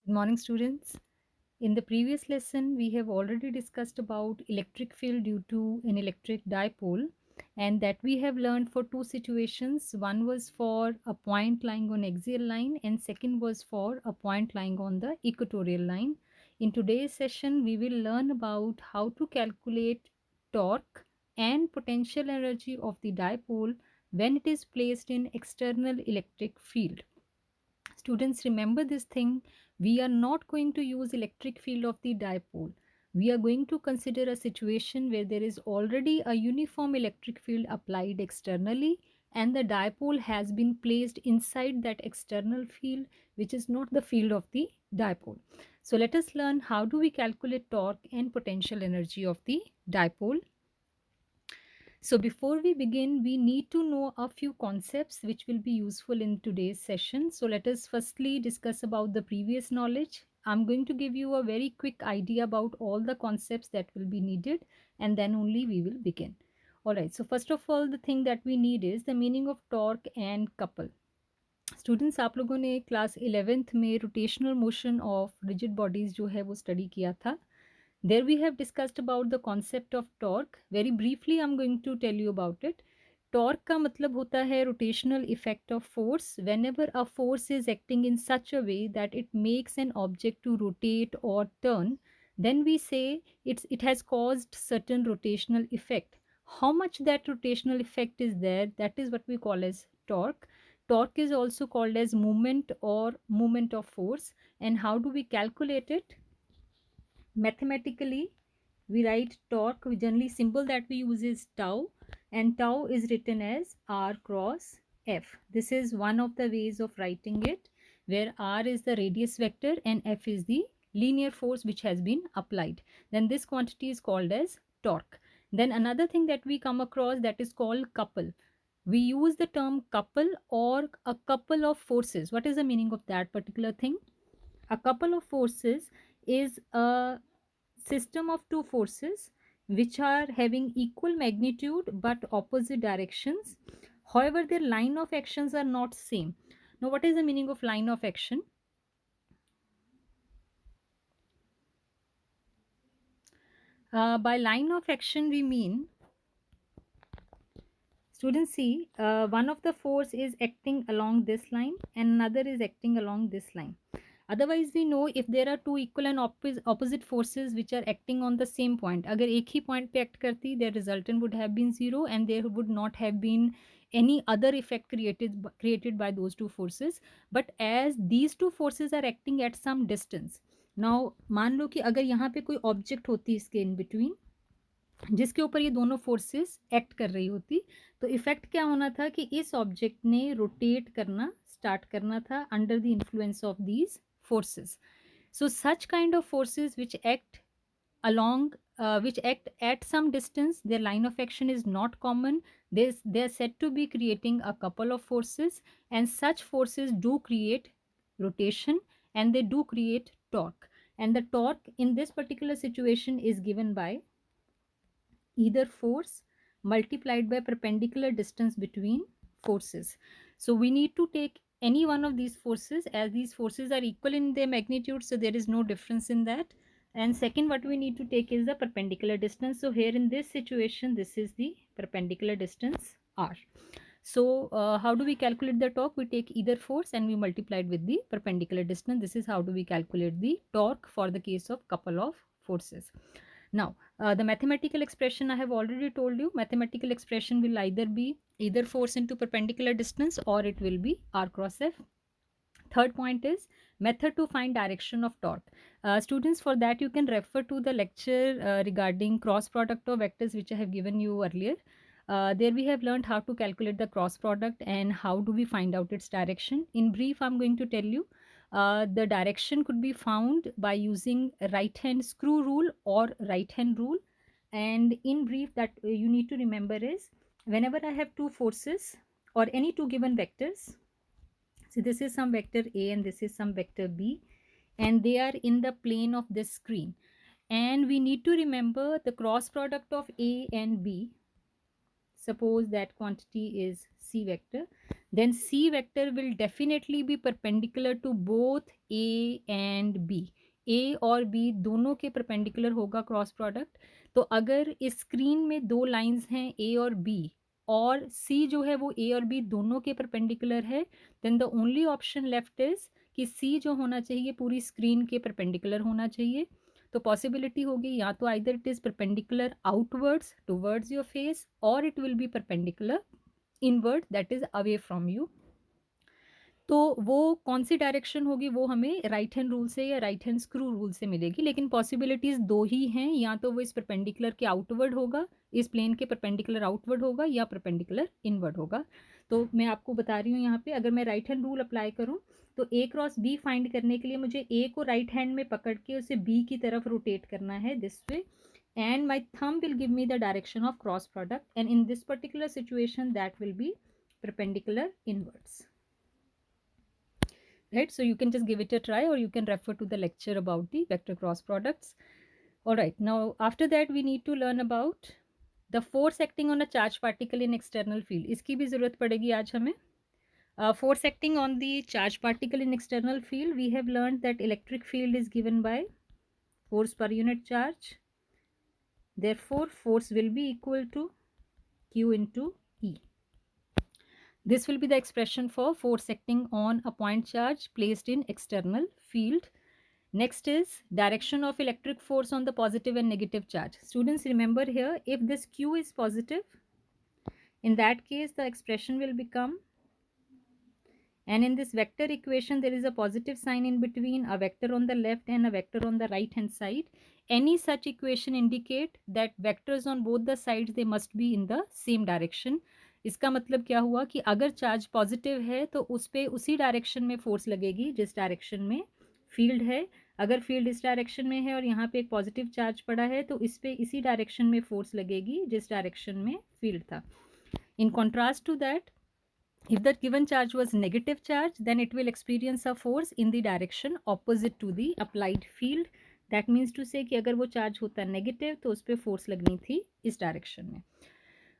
Good morning, students. In the previous lesson, we have already discussed about electric field due to an electric dipole, and that we have learned for two situations. One was for a point lying on axial line, and second was for a point lying on the equatorial line. In today's session, we will learn about how to calculate torque and potential energy of the dipole when it is placed in external electric field. Students, remember this thing. We are not going to use electric field of the dipole. We are going to consider a situation where there is already a uniform electric field applied externally and the dipole has been placed inside that external field, which is not the field of the dipole. So let us learn how do we calculate torque and potential energy of the dipole. So before we begin, we need to know a few concepts which will be useful in today's session. So let us firstly discuss about the previous knowledge. I'm going to give you a very quick idea about all the concepts that will be needed, and then only we will begin. Alright, so first of all, the thing that we need is the meaning of torque and couple. Students, आप लोगों ने class 11th में rotational motion of rigid bodies जो है वो study किया था. There we have discussed about the concept of torque. Very briefly I'm going to tell you about it. Torque का मतलब होता है rotational effect of force. Whenever a force is acting in such a way that it makes an object to rotate or turn, then we say it has caused certain rotational effect. How much that rotational effect is there, that is what we call as torque. Torque is also called as movement or movement of force. And how do we calculate it? Mathematically, we write torque. We generally symbol that we use is tau, and tau is written as r cross f. This is one of the ways of writing it, where r is the radius vector and f is the linear force which has been applied. Then this quantity is called as torque. Then another thing that we come across, that is called couple. We use the term couple or a couple of forces. What is the meaning of that particular thing? A couple of forces is a system of two forces which are having equal magnitude but opposite directions. However, their line of actions are not same. Now, what is the meaning of line of action? By line of action, we mean, students, see, one of the force is acting along this line and another is acting along this line. Otherwise, we know if there are two equal and opposite forces which are acting on the same point, अगर एक ही point पे act करती, their resultant would have been zero and there would not have been any other effect created by those two forces. But as these two forces are acting at some distance, now मान लो कि अगर यहाँ पे कोई object होती इसके in between, जिसके ऊपर ये दोनों फोर्सेस एक्ट कर रही होती, तो इफेक्ट क्या होना था कि इस ऑब्जेक्ट ने रोटेट करना स्टार्ट करना था under the influence of these forces. So such kind of forces which act along, which act at some distance, their line of action is not common. They are said to be creating a couple of forces, and such forces do create rotation and they do create torque. And the torque in this particular situation is given by either force multiplied by perpendicular distance between forces. So we need to take any one of these forces, as these forces are equal in their magnitude, so there is no difference in that. And second, what we need to take is the perpendicular distance. So here in this situation, this is the perpendicular distance r. So how do we calculate the torque? We take either force and we multiply it with the perpendicular distance. This is how do we calculate the torque for the case of couple of forces. Now, the mathematical expression I have already told you. Mathematical expression will either be either force into perpendicular distance or it will be r cross f. Third point is method to find direction of torque. Students, for that you can refer to the lecture regarding cross product of vectors which I have given you earlier. There we have learned how to calculate the cross product and how do we find out its direction. In brief, I'm going to tell you the direction could be found by using right hand screw rule or right hand rule. And in brief, that you need to remember is whenever I have two forces or any two given vectors, so this is some vector A and this is some vector B, and they are in the plane of this screen. And we need to remember the cross product of A and B. Suppose that quantity is C vector. then C vector will definitely be perpendicular to both A and B. A और B दोनों के perpendicular होगा cross product. तो अगर इस screen में दो lines हैं A और B और C जो है वो A और B दोनों के परपेंडिकुलर है, then the only option left is कि C जो होना चाहिए पूरी स्क्रीन के परपेंडिकुलर होना चाहिए. तो पॉसिबिलिटी होगी या तो either it is perpendicular outwards towards your face और it will be perpendicular inward that is away from you. तो वो कौन सी डायरेक्शन होगी वो हमें राइट हैंड रूल से या राइट हैंड स्क्रू रूल से मिलेगी, लेकिन पॉसिबिलिटीज दो ही हैं, या तो वो इस परपेंडिकुलर के आउटवर्ड होगा, इस प्लेन के परपेंडिकुलर आउटवर्ड होगा, या परपेंडिकुलर इनवर्ड होगा. तो मैं आपको बता रही हूँ यहाँ पे अगर मैं राइट हैंड रूल अप्लाई करूँ तो ए क्रॉस बी फाइंड करने के लिए मुझे ए को राइट हैंड में पकड़ के उसे बी की तरफ रोटेट करना है this way, and my thumb will give me the direction of cross product, and in this particular situation that will be perpendicular inwards, right? So you can just give it a try or you can refer to the lecture about the vector cross products. All right, now after that we need to learn about the force acting on a charged particle in external field. इसकी भी ज़रूरत पड़ेगी आज हमें. Force acting on the charged particle in external field, we have learned that electric field is given by force per unit charge. Therefore, force will be equal to Q into E. This will be the expression for force acting on a point charge placed in external field. Next is direction of electric force on the positive and negative charge. Students, remember here, if this Q is positive, in that case the expression will become, and in this vector equation there is a positive sign in between, a vector on the left and a vector on the right hand side. Any such equation indicate that vectors on both the sides they must be in the same direction. इसका मतलब क्या हुआ कि अगर charge positive है तो उस पर उसी डायरेक्शन में फोर्स लगेगी जिस डायरेक्शन में फील्ड है. अगर फील्ड इस डायरेक्शन में है और यहाँ पे एक पॉजिटिव चार्ज पड़ा है तो इस पे इसी डायरेक्शन में फोर्स लगेगी जिस डायरेक्शन में फील्ड था. In contrast to that, if the given charge was negative charge, then it will experience a force in the direction opposite to the applied field. That means to say कि अगर वो charge होता negative तो उस पर force लगनी थी इस डायरेक्शन में.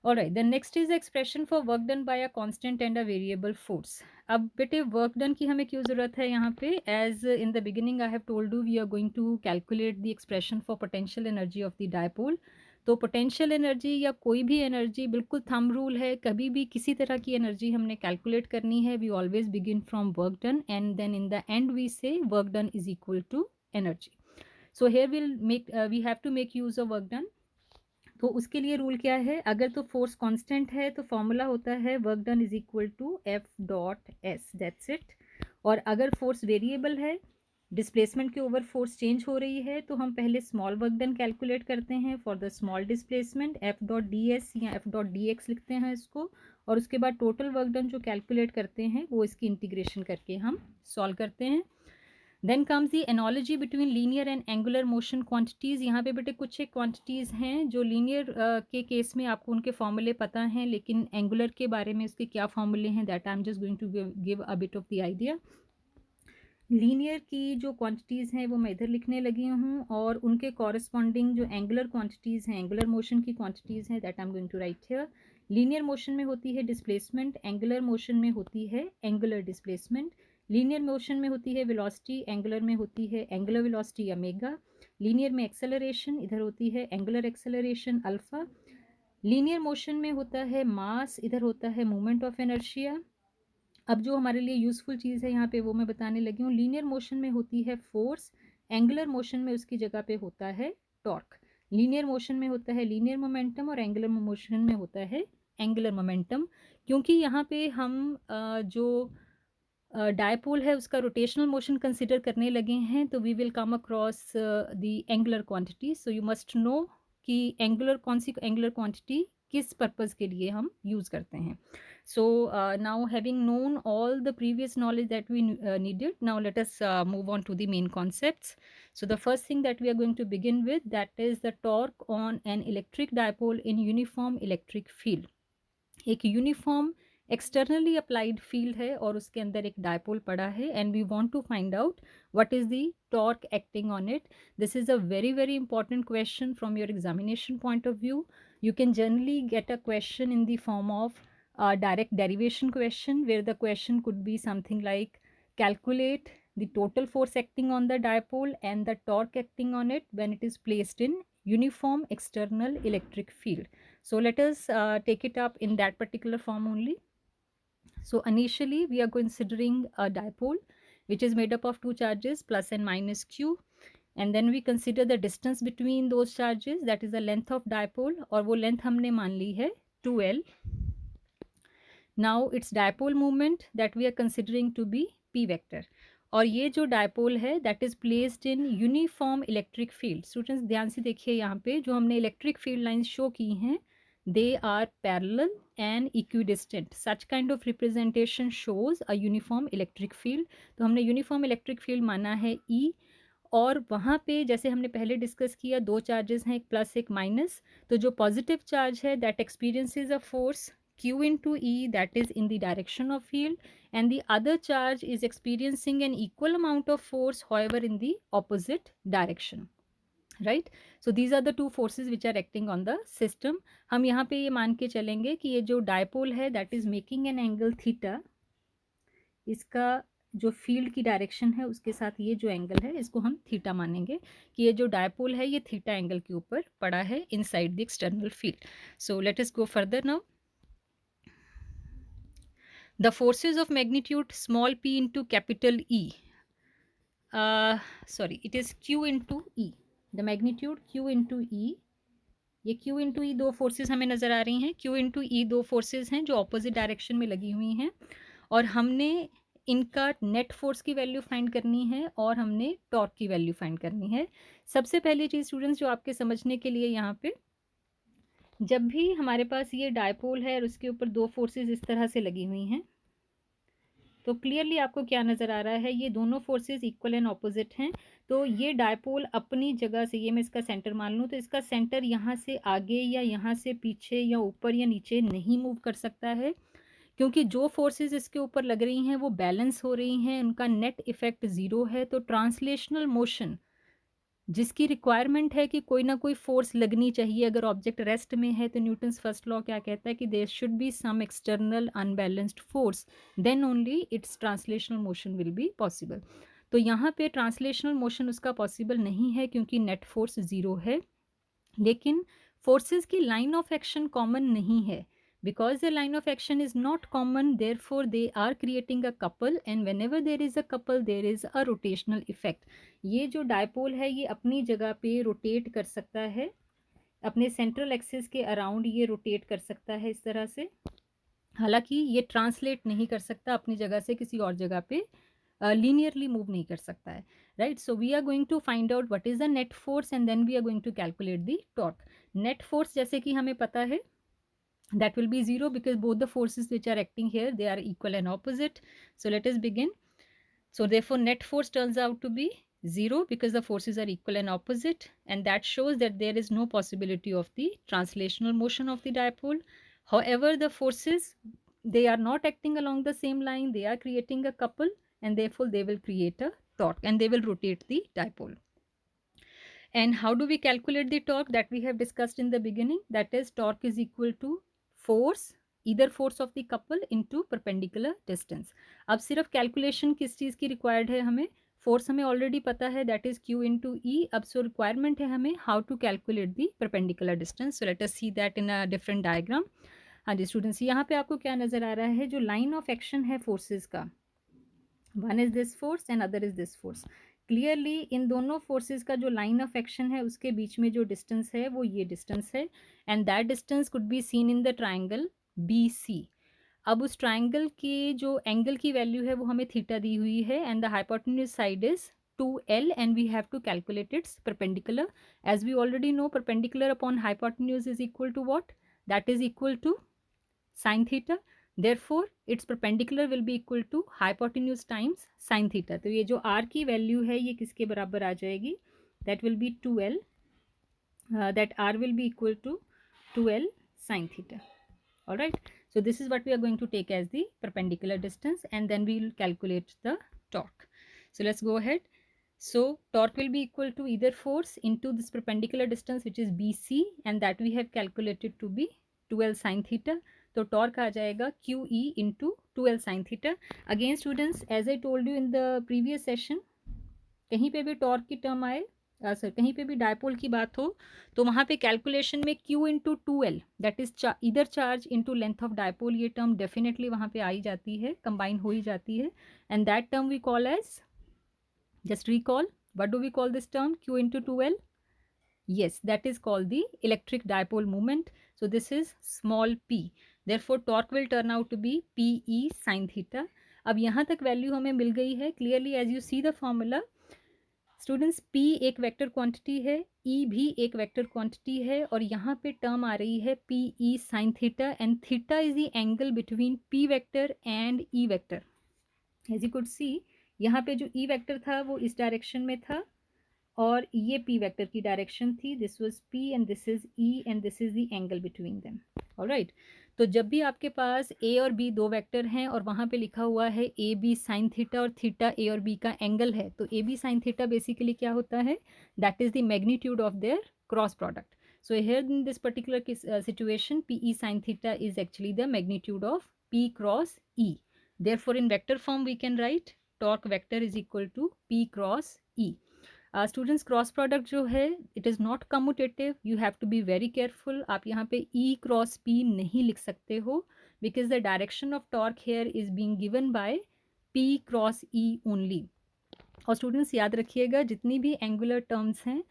Alright, the next is the expression for work done by a constant and a variable force. अब बेटे work done की हमें क्यों ज़रूरत है यहाँ पे? As in the beginning I have told you we are going to calculate the expression for potential energy of the dipole. तो पोटेंशियल एनर्जी या कोई भी एनर्जी बिल्कुल थंब रूल है, कभी भी किसी तरह की एनर्जी हमने कैलकुलेट करनी है we always begin from work done and then in the end we say work done is equal to energy. So here we have to make use of work done. तो उसके लिए rule क्या है? अगर तो force constant है तो formula होता है work done is equal to F dot S, that's it. और अगर फोर्स वेरिएबल है, डिस्प्लेसमेंट के ओवर फोर्स चेंज हो रही है, तो हम पहले स्मॉल वर्क डन कैलकुलेट करते हैं for the small displacement, F dot D S या एफ डॉट डी एक्स लिखते हैं इसको, और उसके बाद टोटल वर्क डन जो कैलकुलेट करते हैं वो इसकी इंटीग्रेशन करके हम सॉल्व करते हैं. Then comes the analogy between linear and angular motion quantities. यहाँ पे बेटे कुछ एक क्वांटिटीज़ हैं जो लीनियर के केस में आपको उनके फॉर्मूले पता हैं, लेकिन एंगुलर के बारे में उसके क्या फॉर्मूले हैं that I am just going to give a bit of the idea. Linear की जो क्वांटिटीज़ हैं वो मैं इधर लिखने लगी हूँ और उनके कॉरस्पॉन्डिंग जो एंगुलर क्वांटिटीज़ हैं, एंगुलर मोशन की क्वांटिटीज़ हैं that I am going to write here. Linear motion में होती है डिस्प्लेसमेंट, एंगुलर मोशन में होती है एंगुलर डिस्प्लेसमेंट. लीनियर मोशन में होती है वेलोसिटी, एंगुलर में होती है एंगुलर वेलोसिटी ओमेगा. लीनियर में एक्सेलरेशन, इधर होती है angular acceleration alpha. Linear motion में होता है मास, इधर होता है मोमेंट ऑफ इनर्शिया. अब जो हमारे लिए यूज़फुल चीज़ है यहाँ पे वो मैं बताने लगी हूँ. लीनियर मोशन में होती है फोर्स, एंगुलर मोशन में उसकी जगह पे होता है टॉर्क. लीनियर मोशन में होता है लीनियर मोमेंटम और एंगुलर मोशन में होता है एंगुलर मोमेंटम. क्योंकि यहाँ पे हम जो डायपोल है उसका रोटेशनल मोशन कंसिडर करने लगे हैं तो we will come across the angular quantity. So you must know कि एंगुलर कौन सी एंगुलर क्वांटिटी किस पर्पज़ के लिए हम यूज़ करते हैं. So now having known all the previous knowledge that we needed, now let us move on to the main concepts. So the first thing that we are going to begin with, that is the torque on an electric dipole in uniform electric field. एक uniform externally applied field है और उसके अंदर एक dipole पड़ा है and we want to find out what is the torque acting on it. This is a very very important question from your examination point of view. You can generally get a question in the form of a direct derivation question where the question could be something like calculate the total force acting on the dipole and the torque acting on it when it is placed in uniform external electric field. So let us take it up in that particular form only. So initially we are considering a dipole which is made up of two charges plus and minus q, and then we consider the distance between those charges, that is the length of dipole, और वो length हमने मान ली है 2l. Now its dipole moment that we are considering to be p vector, और ये जो dipole है that is placed in uniform electric field. Students ध्यान से देखिए यहाँ पे जो हमने electric field lines show की हैं, they are parallel and equidistant. Such kind of representation shows a uniform electric field. तो हमने uniform electric field माना है E, और वहाँ पे जैसे हमने पहले डिस्कस किया दो चार्जेस हैं, एक प्लस एक माइनस, तो जो पॉजिटिव चार्ज है that experiences a force q into E that is in the direction of field, and the other charge is experiencing an equal amount of force however in the opposite direction, right? So these are the two forces which are acting on the system. हम यहाँ पे ये मान के चलेंगे कि ये जो डायपोल है that is making an angle theta, इसका जो फील्ड की डायरेक्शन है उसके साथ ये जो एंगल है इसको हम थीटा मानेंगे कि ये जो डायपोल है ये थीटा एंगल के ऊपर पड़ा है inside the external field. So let us go further now. The forces of magnitude small p into capital E, sorry it is q into E, the magnitude q into E, ये q into E दो forces हमें नज़र आ रही हैं. q into E दो forces हैं जो opposite direction में लगी हुई हैं, और हमने इनका नेट फोर्स की वैल्यू फाइंड करनी है और हमने टॉर्क की वैल्यू फाइंड करनी है. सबसे पहली चीज़ स्टूडेंट्स जो आपके समझने के लिए यहाँ पे, जब भी हमारे पास ये डायपोल है और उसके ऊपर दो फोर्सेस इस तरह से लगी हुई हैं, तो क्लियरली आपको क्या नज़र आ रहा है, ये दोनों फोर्सेस इक्वल एंड ऑपोजिट हैं. तो ये डायपोल अपनी जगह से, ये मैं इसका सेंटर मान लूँ तो इसका सेंटर यहाँ से आगे या यहाँ से पीछे या ऊपर या नीचे नहीं मूव कर सकता है, क्योंकि जो फोर्सेस इसके ऊपर लग रही हैं वो बैलेंस हो रही हैं, उनका नेट इफेक्ट ज़ीरो है. तो ट्रांसलेशनल मोशन जिसकी रिक्वायरमेंट है कि कोई ना कोई फोर्स लगनी चाहिए, अगर ऑब्जेक्ट रेस्ट में है तो न्यूटन्स फर्स्ट लॉ क्या कहता है कि there should be some external unbalanced force, then only its translational motion will be possible. तो यहाँ पे ट्रांसलेशनल मोशन उसका पॉसिबल नहीं है क्योंकि नेट फोर्स ज़ीरो है. लेकिन फोर्सेस की लाइन ऑफ एक्शन कॉमन नहीं है. Because their line of action is not common, therefore they are creating a couple, and whenever there is a couple there is a rotational effect. ये जो dipole है ये अपनी जगह पे रोटेट कर सकता है, अपने सेंट्रल एक्सिस के अराउंड ये रोटेट कर सकता है इस तरह से, हालांकि ये ट्रांसलेट नहीं कर सकता अपनी जगह से किसी और जगह पे, लीनियरली मूव नहीं कर सकता है, right? So we are going to find out what is the net force and then we are going to calculate the torque. Net force जैसे कि हमें पता है that will be 0 because both the forces which are acting here they are equal and opposite. So let us begin. So therefore net force turns out to be 0 because the forces are equal and opposite, and that shows that there is no possibility of the translational motion of the dipole. However, the forces, they are not acting along the same line, they are creating a couple, and therefore they will create a torque and they will rotate the dipole. And how do we calculate the torque? That we have discussed in the beginning, that is torque is equal to force, either force of the couple into perpendicular distance. अब सिर्फ calculation किस चीज़ की required है हमें, force हमें already पता है that is q into E. अब सो रिक्वायरमेंट है हमें how to calculate the perpendicular distance. So let us see that in a different diagram. हाँ जी स्टूडेंट्स, यहाँ पे आपको क्या नज़र आ रहा है, जो लाइन ऑफ एक्शन है फोर्सेस का, one is this force and other is this force. Clearly in दोनों फोर्सेस का जो लाइन ऑफ एक्शन है उसके बीच में जो डिस्टेंस है वो ये डिस्टेंस है, and that distance could be seen in the triangle BC. अब उस ट्राइंगल के जो एंगल की वैल्यू है वो हमें थीटा दी हुई है, and the hypotenuse side is 2l, and we have to calculate its perpendicular. As we already know, perpendicular upon hypotenuse is equal to what? That is equal to sin theta. Therefore its perpendicular will be equal to hypotenuse times sin theta. तो ये जो r की value है ये किसके बराबर आ जाएगी? That will be 2l. That r will be equal to 2l sin theta. All right. So this is what we are going to take as the perpendicular distance, and then we will calculate the torque. So let's go ahead. So torque will be equal to either force into this perpendicular distance which is BC, and that we have calculated to be 2l sin theta. तो torque आ जाएगा Q E into 2L sine theta. Again students, as I told you in the previous session, कहीं पे भी torque की term आए, sir कहीं पे भी डायपोल की बात हो, तो वहाँ पे कैलकुलेशन में Q into 2L that is इधर charge into length of dipole, ये टर्म डेफिनेटली वहाँ पे आई जाती है, कंबाइन हो ही जाती है, and that term we call as, just recall, what do we call this term, Q into 2L? Yes, that is called the electric dipole moment. So this is small p, therefore torque will turn out to be PE sin theta. अब यहाँ तक value हमें मिल गई है clearly as you see the formula. Students, P एक vector quantity है, E भी एक वेक्टर क्वांटिटी है, और यहाँ पे टर्म आ रही है PE sin theta, and theta is the angle between P vector and E vector. As you could see, यहाँ पे जो E वेक्टर था वो इस डायरेक्शन में था, और ये P वेक्टर की डायरेक्शन थी, this was P and this is E and this is the angle between them. Alright, तो जब भी आपके पास A और B दो वेक्टर हैं और वहाँ पे लिखा हुआ है ए बी साइन थीटा और थीटा A और B का एंगल है, तो A B sine theta basically क्या होता है, that is the magnitude of their cross product. So here in this particular situation, PE sin theta is actually the magnitude of P cross E. Therefore, in vector form, we can write torque vector is equal to P cross E. Students, cross product जो है it is not commutative, you have to be very careful. आप यहाँ पे E cross P नहीं लिख सकते हो, because the direction of torque here is being given by P cross E only. और स्टूडेंट्स याद रखिएगा, जितनी भी एंगुलर टर्म्स हैं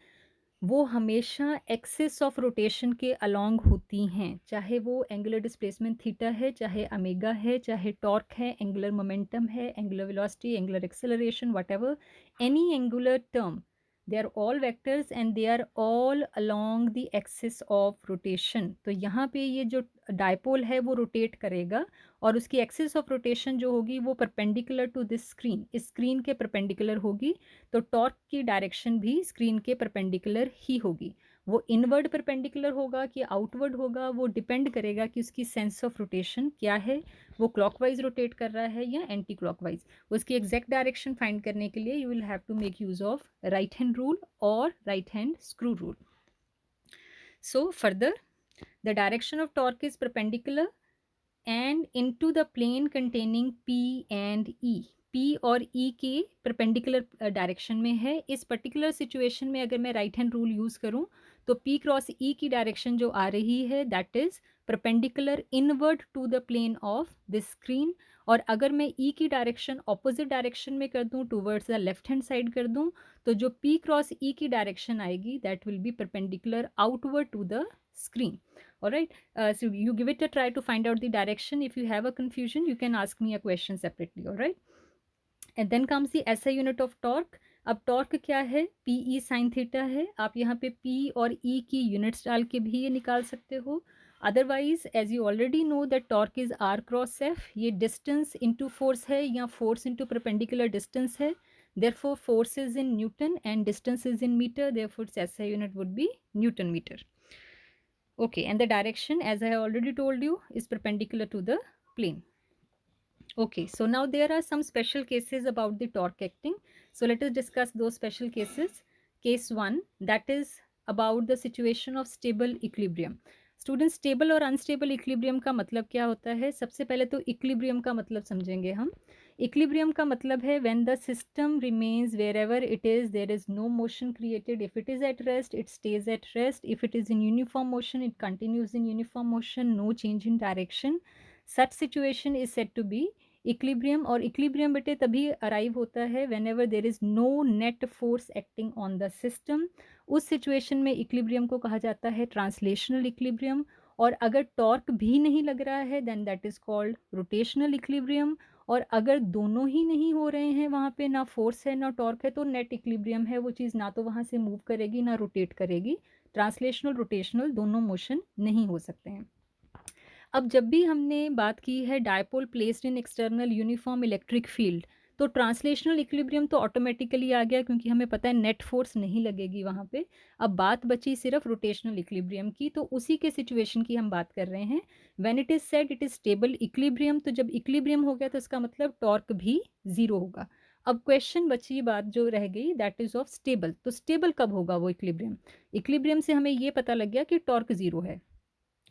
वो हमेशा एक्सिस ऑफ रोटेशन के अलोंग होती हैं, चाहे वो एंगुलर डिस्प्लेसमेंट थीटा है, चाहे अमेगा है, चाहे टॉर्क है, एंगुलर मोमेंटम है, angular velocity, angular acceleration, whatever any angular term, they are all vectors and they are all along the axis of rotation. तो यहाँ पे ये जो डायपोल है वो रोटेट करेगा, और उसकी एक्सिस ऑफ रोटेशन जो होगी वो परपेंडिकुलर टू दिस स्क्रीन, इस स्क्रीन के परपेंडिकुलर होगी, तो टॉर्क की डायरेक्शन भी स्क्रीन के परपेंडिकुलर ही होगी। वो इनवर्ड परपेंडिकुलर होगा कि आउटवर्ड होगा, वो डिपेंड करेगा कि उसकी सेंस ऑफ रोटेशन क्या है, वो क्लॉकवाइज रोटेट कर रहा है या एंटी क्लॉकवाइज। उसकी एग्जैक्ट डायरेक्शन फाइंड करने के लिए you will have to make use of right hand rule और right hand screw rule. So further, the direction of torque is perpendicular and into the plane containing P and E। P और E के perpendicular direction में है। इस particular situation में अगर मैं right hand rule use करूं तो P क्रॉस E की डायरेक्शन जो आ रही है that is perpendicular inward to the plane of this screen, और अगर मैं E की डायरेक्शन ऑपोजिट डायरेक्शन में कर दूं, towards the left hand side कर दूं, तो जो P क्रॉस E की डायरेक्शन आएगी that will be perpendicular outward to the screen. All right, so you give it a try to find out the direction. If you have a confusion, you can ask me a question separately. All right, and then comes the SI unit of torque. अब torque क्या है, PE sin theta है। आप यहाँ पे P और E की units डाल के भी ये निकाल सकते हो। Otherwise as you already know that torque is R cross F, ये डिस्टेंस इंटू फोर्स है या फोर्स इंटू परपेंडिकुलर डिस्टेंस है, therefore force is in Newton and distance is in meter, therefore its SI unit would be Newton meter. Okay, and the direction, as I have already told you, is perpendicular to the plane. Okay, so now there are some special cases about the torque acting. So let us discuss those special cases. Case 1, that is about the situation of stable equilibrium. Student, stable और unstable equilibrium का मतलब क्या होता है? सबसे पहले तो equilibrium का मतलब समझेंगे हम। इक्विलिब्रियम का मतलब है when the system remains wherever it is, there is no motion created, if it is at rest it stays at rest, if it is in uniform motion it continues in uniform motion, no change in direction, such situation is said to be equilibrium. और equilibrium बेटे तभी arrive होता है whenever there is no net force acting on the system, उस situation में equilibrium को कहा जाता है ट्रांसलेशनल इक्विलिब्रियम। और अगर टॉर्क भी नहीं लग रहा है then that is called rotational equilibrium, और अगर दोनों ही नहीं हो रहे हैं, वहाँ पे ना फोर्स है ना टॉर्क है, तो नेट इक्विलिब्रियम है, वो चीज़ ना तो वहाँ से मूव करेगी ना रोटेट करेगी। ट्रांसलेशनल रोटेशनल दोनों मोशन नहीं हो सकते हैं। अब जब भी हमने बात की है dipole placed in external uniform electric field, तो ट्रांसलेशनल इक्विलिब्रियम तो ऑटोमेटिकली आ गया क्योंकि हमें पता है नेट फोर्स नहीं लगेगी वहाँ पे। अब बात बची सिर्फ रोटेशनल इक्विलिब्रियम की, तो उसी के सिचुएशन की हम बात कर रहे हैं। When it is said it is stable equilibrium, तो जब इक्विलिब्रियम हो गया तो इसका मतलब टॉर्क भी जीरो होगा। अब क्वेश्चन बची बात जो रह गई दैट इज ऑफ स्टेबल, तो स्टेबल कब होगा वो इक्विलिब्रियम? इक्विलिब्रियम से हमें ये पता लग गया कि टॉर्क जीरो है,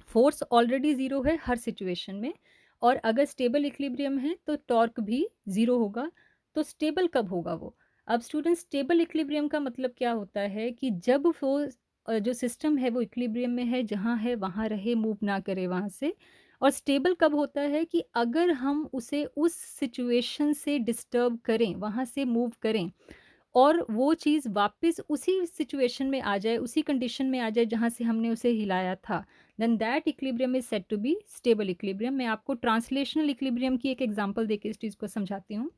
फोर्स ऑलरेडी ज़ीरो है हर सिचुएशन में, और अगर स्टेबल इक्विलिब्रियम है तो टॉर्क भी ज़ीरो होगा। तो स्टेबल कब होगा वो? अब स्टूडेंट, स्टेबल इक्विलिब्रियम का मतलब क्या होता है कि जब वो जो सिस्टम है वो इक्विलिब्रियम में है, जहाँ है वहाँ रहे, मूव ना करे वहाँ से। और स्टेबल कब होता है कि अगर हम उसे उस सिचुएशन से डिस्टर्ब करें, वहाँ से मूव करें, और वो चीज़ वापस उसी सिचुएशन में आ जाए, उसी कंडीशन में आ जाए जहाँ से हमने उसे हिलाया था, then that equilibrium is said to be stable equilibrium. मैं आपको ट्रांसलेशनल इक्विलिब्रियम की एक एग्ज़ाम्पल देके इस चीज़ को समझाती हूँ।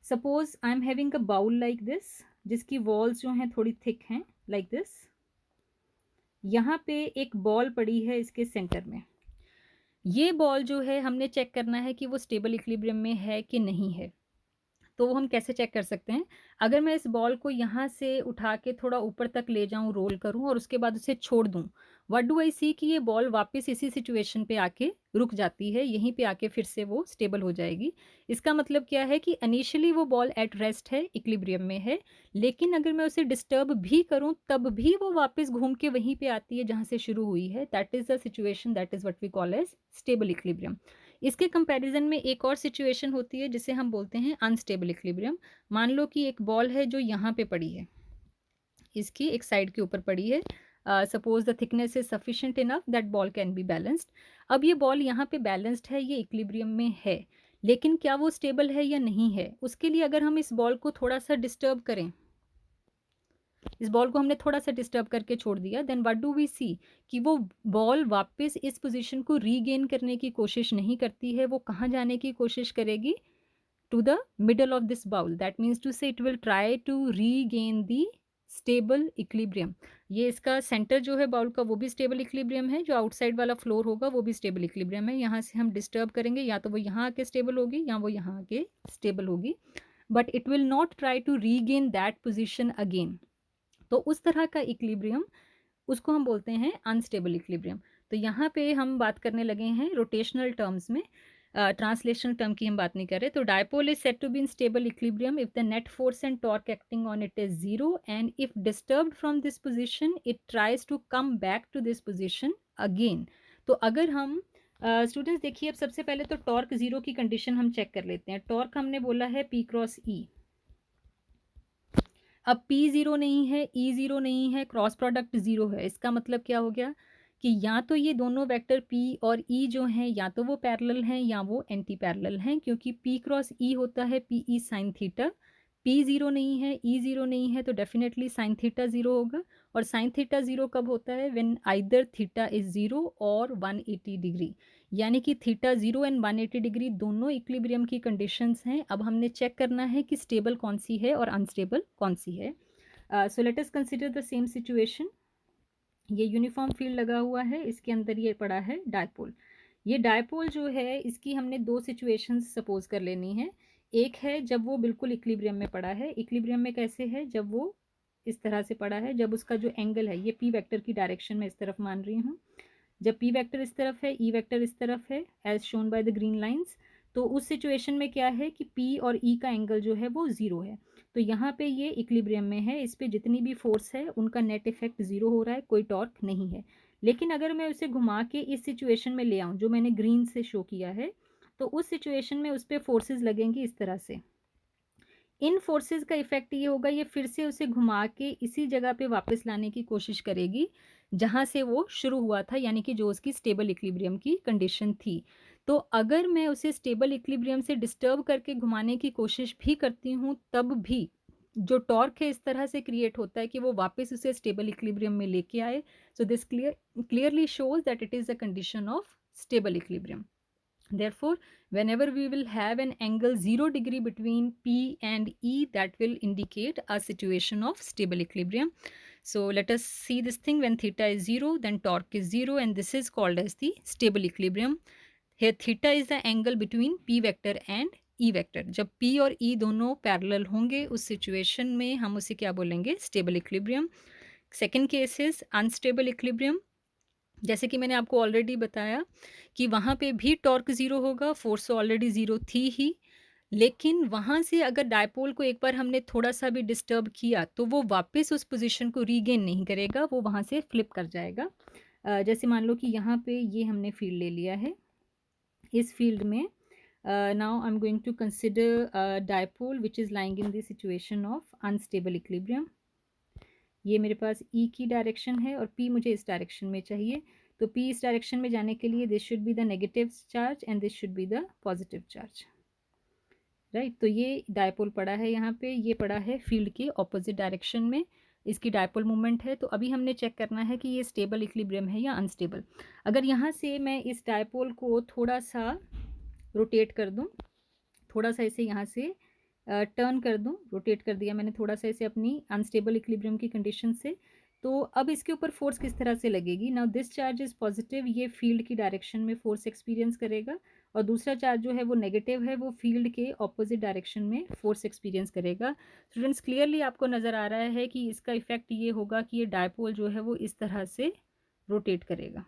Suppose I am having a bowl like this, जिसकी वॉल्स जो हैं थोड़ी थिक हैं, लाइक दिस। यहाँ पे एक बॉल पड़ी है इसके सेंटर में। ये बॉल जो है हमने चेक करना है कि वो स्टेबल इक्विलिब्रियम में है कि नहीं है। तो वो हम कैसे चेक कर सकते हैं? अगर मैं इस बॉल को यहाँ से उठा के थोड़ा ऊपर तक ले जाऊँ, रोल करूँ और उसके बाद उसे छोड़ दूँ, व्हाट डू आई सी कि ये बॉल वापस इसी सिचुएशन पे आके रुक जाती है, यहीं पे आके फिर से वो स्टेबल हो जाएगी। इसका मतलब क्या है कि इनिशियली वो बॉल एट रेस्ट है, इक्विलिब्रियम में है, लेकिन अगर मैं उसे डिस्टर्ब भी करूँ, तब भी वो वापस घूम के वहीं पे आती है जहाँ से शुरू हुई है। That is the situation, that is what we call as stable equilibrium. इसके कंपैरिजन में एक और सिचुएशन होती है जिसे हम बोलते हैं अनस्टेबल इक्विलिब्रियम। मान लो कि एक बॉल है जो यहाँ पे पड़ी है, इसकी एक साइड के ऊपर पड़ी है। Suppose the thickness is sufficient enough that ball can be balanced. अब ये बॉल यहाँ पे बैलेंस्ड है, ये इक्विलिब्रियम में है, लेकिन क्या वो स्टेबल है या नहीं है? उसके लिए अगर हम इस बॉल को थोड़ा सा डिस्टर्ब करें, इस बॉल को हमने थोड़ा सा डिस्टर्ब करके छोड़ दिया, देन व्हाट डू वी सी कि वो बॉल वापस इस पोजीशन को रीगेन करने की कोशिश नहीं करती है। वो कहाँ जाने की कोशिश करेगी? To the middle of this bowl. That means to say it will try to regain the stable equilibrium. ये इसका सेंटर जो है बाउल का वो भी स्टेबल इक्विलिब्रियम है, जो आउटसाइड वाला फ्लोर होगा वो भी स्टेबल इक्विलिब्रियम है। यहाँ से हम डिस्टर्ब करेंगे, या तो वो यहाँ आके स्टेबल होगी या वो यहाँ आके स्टेबल होगी, but it will not try to regain that position again. तो उस तरह का इक्विलिब्रियम, उसको हम बोलते हैं अनस्टेबल इक्विलिब्रियम। तो यहाँ पे हम बात करने लगे हैं रोटेशनल टर्म्स में, ट्रांसलेशनल टर्म की हम बात नहीं कर रहे। तो dipole is said to be in stable equilibrium if the net force and torque acting on it is zero, and if disturbed from this position it tries to come back to this position again. तो अगर हम students देखिए, अब सबसे पहले तो torque zero की condition हम चेक कर लेते हैं। टॉर्क हमने बोला है पी क्रॉस ई। अब P ज़ीरो नहीं है, E ज़ीरो नहीं है, क्रॉस प्रोडक्ट ज़ीरो है। इसका मतलब क्या हो गया कि या तो ये दोनों वेक्टर P और E जो हैं, या तो वो पैरेलल हैं या वो एंटी पैरेलल हैं, क्योंकि P क्रॉस E होता है PE sin theta. P zero नहीं है, E ज़ीरो नहीं है, तो डेफिनेटली sin थीटा ज़ीरो होगा। और sin थीटा ज़ीरो कब होता है? When either theta is zero और 180 डिग्री, यानी कि थीटा ज़ीरो एंड 180 डिग्री दोनों इक्विलिब्रियम की कंडीशंस हैं। अब हमने चेक करना है कि स्टेबल कौन सी है और अनस्टेबल कौन सी है। सो let us consider the same situation. ये यूनिफॉर्म फील्ड लगा हुआ है, इसके अंदर ये पड़ा है डायपोल। ये डायपोल जो है, इसकी हमने दो सिचुएशंस सपोज कर लेनी है। एक है जब वो बिल्कुल इक्विलिब्रियम में पड़ा है। इक्विलिब्रियम में कैसे है? जब वो इस तरह से पड़ा है, जब उसका जो एंगल है, ये पी वेक्टर की डायरेक्शन में इस तरफ मान रही हूँ, जब पी वेक्टर इस तरफ है, ई वेक्टर इस तरफ है, as shown by the green lines, तो उस सिचुएशन में क्या है कि पी और ई का एंगल जो है वो ज़ीरो है। तो यहाँ पे ये इक्विलिब्रियम में है, इस पे जितनी भी फोर्स है उनका नेट इफेक्ट ज़ीरो हो रहा है, कोई टॉर्क नहीं है। लेकिन अगर मैं उसे घुमा के इस सिचुएशन में ले आऊँ जो मैंने ग्रीन से शो किया है, तो उस सिचुएशन में उस पर फोर्सेज लगेंगी इस तरह से। इन फोर्सेस का इफेक्ट ये होगा, ये फिर से उसे घुमा के इसी जगह पे वापस लाने की कोशिश करेगी जहाँ से वो शुरू हुआ था, यानी कि जो उसकी स्टेबल इक्विलिब्रियम की कंडीशन थी। तो अगर मैं उसे स्टेबल इक्विलिब्रियम से डिस्टर्ब करके घुमाने की कोशिश भी करती हूँ, तब भी जो टॉर्क है इस तरह से क्रिएट होता है कि वो वापस उसे स्टेबल इक्विलिब्रियम में लेके आए। So this clearly shows that it is a condition of stable equilibrium. Therefore, whenever we will have an angle 0 degree between P and E, that will indicate a situation of stable equilibrium. So let us see this thing. When theta is 0, then torque is 0, and this is called as the stable equilibrium. Here theta is the angle between P vector and E vector. जब P और E दोनों parallel होंगे, उस situation में हम उसे क्या बोलेंगे? Stable equilibrium. Second case is unstable equilibrium. जैसे कि मैंने आपको ऑलरेडी बताया कि वहाँ पे भी टॉर्क ज़ीरो होगा, फोर्स तो ऑलरेडी ज़ीरो थी ही, लेकिन वहाँ से अगर डायपोल को एक बार हमने थोड़ा-सा भी डिस्टर्ब किया, तो वो वापस उस पोज़ीशन को रीगेन नहीं करेगा, वो वहाँ से फ्लिप कर जाएगा। जैसे मान लो कि यहाँ पे ये हमने फील्ड ले लिया है, इस फील्ड में now I am going to consider dipole which is lying in the situation of unstable equilibrium. ये मेरे पास ई की डायरेक्शन है और पी मुझे इस डायरेक्शन में चाहिए, तो पी इस डायरेक्शन में जाने के लिए this should be the negative charge and this should be the positive charge, right. तो ये डायपोल पड़ा है यहाँ पे, ये पड़ा है फील्ड के ऑपोजिट डायरेक्शन में, इसकी डायपोल मूवमेंट है। तो अभी हमने चेक करना है कि ये स्टेबल इक्विलिब्रियम है या अनस्टेबल। अगर यहाँ से मैं इस डायपोल को थोड़ा सा रोटेट कर दूँ, थोड़ा सा इसे यहाँ से टर्न कर दूँ, रोटेट कर दिया मैंने थोड़ा सा इसे अपनी अनस्टेबल इक्विलिब्रियम की कंडीशन से, तो अब इसके ऊपर फोर्स किस तरह से लगेगी। Now this charge is positive, ये फील्ड की डायरेक्शन में फोर्स एक्सपीरियंस करेगा, और दूसरा चार्ज जो है वो नेगेटिव है, वो फील्ड के ऑपोजिट डायरेक्शन में फोर्स एक्सपीरियंस करेगा। स्टूडेंट्स क्लियरली आपको नज़र आ रहा है कि इसका इफेक्ट ये होगा कि ये डायपोल जो है वो इस तरह से रोटेट करेगा।